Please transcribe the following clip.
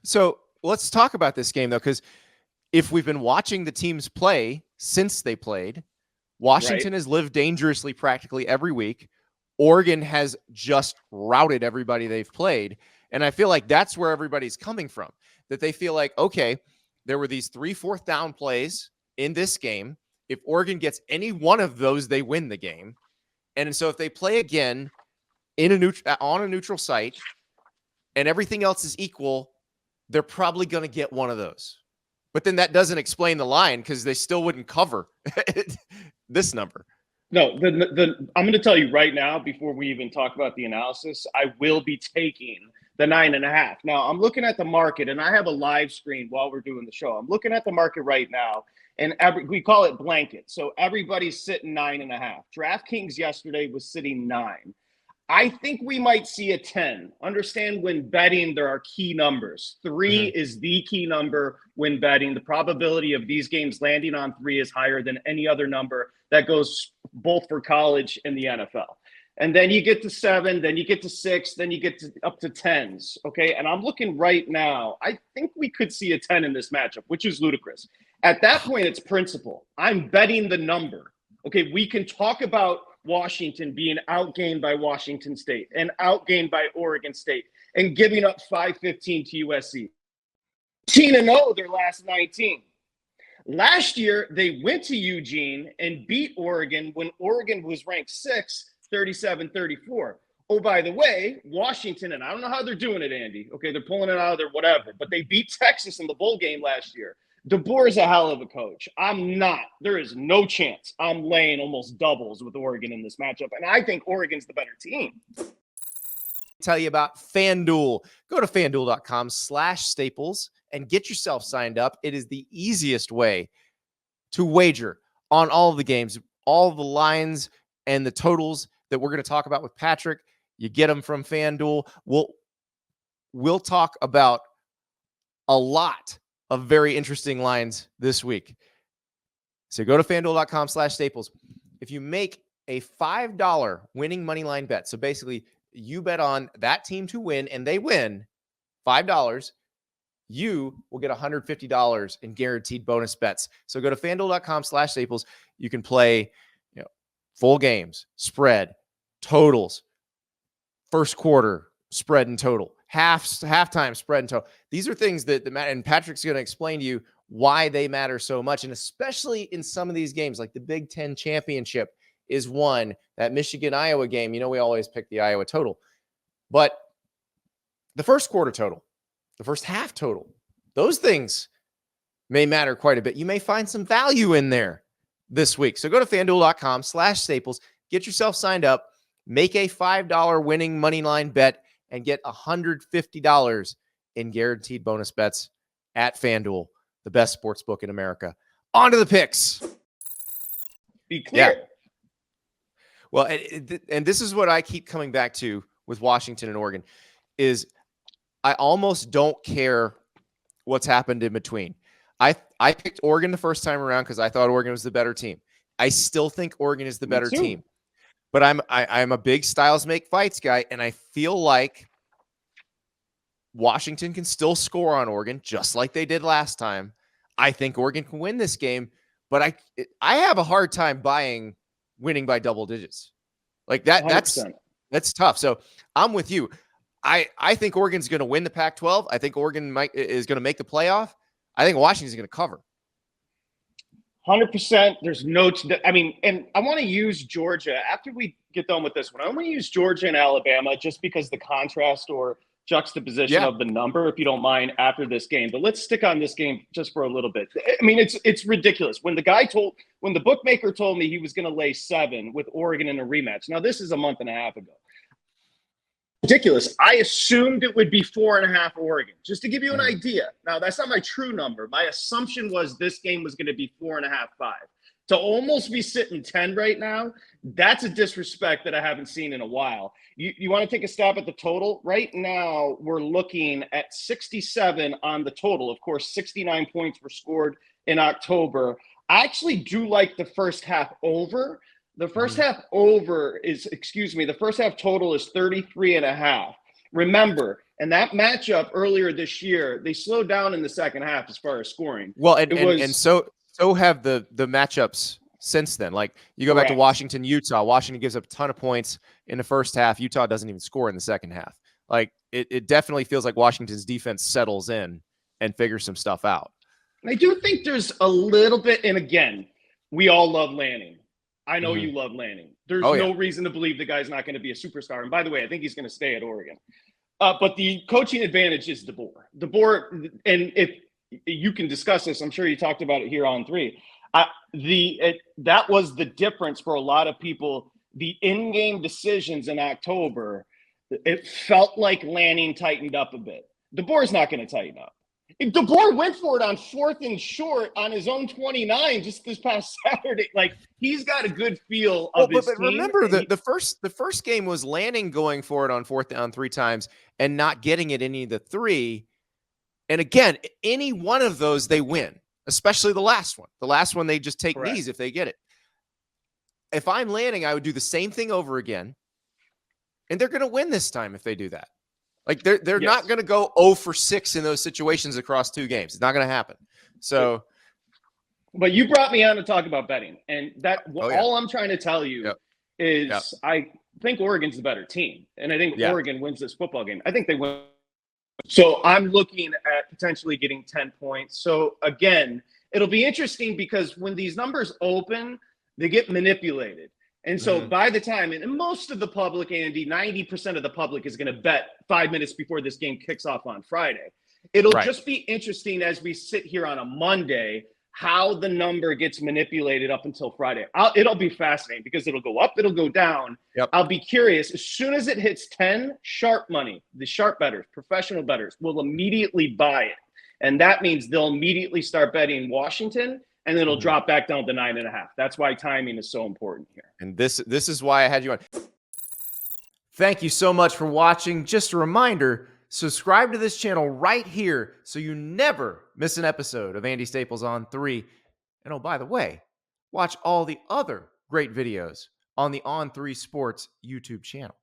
So let's talk about this game, though, because if we've been watching the teams play since they played, Washington has lived dangerously practically every week. Oregon has just routed everybody they've played. And I feel like that's where everybody's coming from, that they feel like, okay, there were these 3 4th down plays in this game. If Oregon gets any one of those, they win the game. And so if they play again on a neutral site and everything else is equal, they're probably going to get one of those. But then that doesn't explain the line because they still wouldn't cover this number. No, I'm going to tell you right now, before we even talk about the analysis, I will be taking the 9.5. Now, I'm looking at the market, and I have a live screen while we're doing the show. I'm looking at the market right now, and we call it blanket. So everybody's sitting 9.5. DraftKings yesterday was sitting 9. I think we might see a 10. Understand, when betting, there are key numbers. 3 is the key number when betting. The probability of these games landing on 3 is higher than any other number. That goes both for college and the NFL. And then you get to 7, then you get to 6, then you get to up to 10s. Okay. And I'm looking right now. I think we could see a 10 in this matchup, which is ludicrous. At that point, it's principle. I'm betting the number. Okay. We can talk about Washington being outgained by Washington State and outgained by Oregon State and giving up 5-15 to USC. 18-0 their last 19. Last year, they went to Eugene and beat Oregon when Oregon was ranked 6th, 37-34. Oh, by the way, Washington, and I don't know how they're doing it, Andy. Okay, they're pulling it out of their whatever, but they beat Texas in the bowl game last year. DeBoer is a hell of a coach. I'm not. There is no chance I'm laying almost doubles with Oregon in this matchup, and I think Oregon's the better team. Tell you about FanDuel. Go to FanDuel.com/Staples and get yourself signed up. It is the easiest way to wager on all of the games, all of the lines and the totals that we're going to talk about with Patrick. You get them from FanDuel. We'll talk about a lot of very interesting lines this week. So go to FanDuel.com/Staples. If you make a $5 winning money line bet, so basically you bet on that team to win and they win $5, you will get $150 in guaranteed bonus bets. So go to FanDuel.com/Staples. You can play, full games, spread, totals, first quarter spread and total, halftime spread and total. These are things that matter, and Patrick's going to explain to you why they matter so much, and especially in some of these games, like the Big Ten Championship is one. That Michigan-Iowa game, we always pick the Iowa total. But the first quarter total, the first half total, those things may matter quite a bit. You may find some value in there this week. So go to FanDuel.com/Staples, get yourself signed up, make a $5 winning money line bet, and get $150 in guaranteed bonus bets at FanDuel, the best sports book in America. On to the picks. Be clear. Yeah. Well, and this is what I keep coming back to with Washington and Oregon, is I almost don't care what's happened in between. I picked Oregon the first time around because I thought Oregon was the better team. I still think Oregon is the better team. But I'm a big styles make fights guy, and I feel like Washington can still score on Oregon just like they did last time. I think Oregon can win this game, but I have a hard time buying winning by double digits. Like that 100%. That's tough. So I'm with you. I think Oregon's going to win the Pac-12. I think Oregon is going to make the playoff. I think Washington's going to cover. 100%. There's no, and I want to use Georgia after we get done with this one. I want to use Georgia and Alabama just because the contrast or juxtaposition of the number, if you don't mind, after this game. But let's stick on this game just for a little bit. I mean, it's ridiculous. When the bookmaker told me he was going to lay 7 with Oregon in a rematch. Now, this is a month and a half ago. Ridiculous. I assumed it would be 4.5 Oregon, just to give you an idea. Now, that's not my true number. My assumption was this game was going to be 4.5, 5. To almost be sitting 10 right now, that's a disrespect that I haven't seen in a while. You want to take a stab at the total? Right now, we're looking at 67 on the total. Of course, 69 points were scored in October. I actually do like the first half over. The first half total is 33.5. Remember, and that matchup earlier this year, they slowed down in the second half as far as scoring. Well, and so have the matchups since then. Like you go back to Washington, Utah. Washington gives up a ton of points in the first half. Utah doesn't even score in the second half. Like it definitely feels like Washington's defense settles in and figures some stuff out. I do think there's a little bit, and again, we all love Lanning. I know you love Lanning. There's no reason to believe the guy's not going to be a superstar. And by the way, I think he's going to stay at Oregon. But the coaching advantage is DeBoer. DeBoer, and if you can discuss this, I'm sure you talked about it here on 3. That was the difference for a lot of people. The in-game decisions in October, it felt like Lanning tightened up a bit. DeBoer's not going to tighten up. If DeBoer went for it on 4th and short on his own 29 just this past Saturday, like he's got a good feel of his team. But remember, the first game was Lanning going for it on 4th down 3 times and not getting it any of the 3. And again, any one of those they win, especially the last one. The last one they just take knees if they get it. If I'm Lanning, I would do the same thing over again, and they're going to win this time if they do that. Like they're not going to go 0 for 6 in those situations across 2 games. It's not going to happen. So, but you brought me on to talk about betting, and that all I'm trying to tell you is I think Oregon's the better team, and I think Oregon wins this football game. I think they win. So I'm looking at potentially getting 10 points. So again, it'll be interesting because when these numbers open, they get manipulated. And so by the time, and most of the public, Andy, 90% of the public is going to bet 5 minutes before this game kicks off on Friday. It'll just be interesting as we sit here on a Monday, how the number gets manipulated up until Friday. It'll be fascinating because it'll go up, it'll go down. I'll be curious. As soon as it hits 10, sharp money, the sharp bettors, professional bettors will immediately buy it. And that means they'll immediately start betting Washington, and then it'll drop back down to 9.5. That's why timing is so important here. And this is why I had you on. Thank you so much for watching. Just a reminder, subscribe to this channel right here so you never miss an episode of Andy Staples on 3. And oh, by the way, watch all the other great videos on the On3 Sports YouTube channel.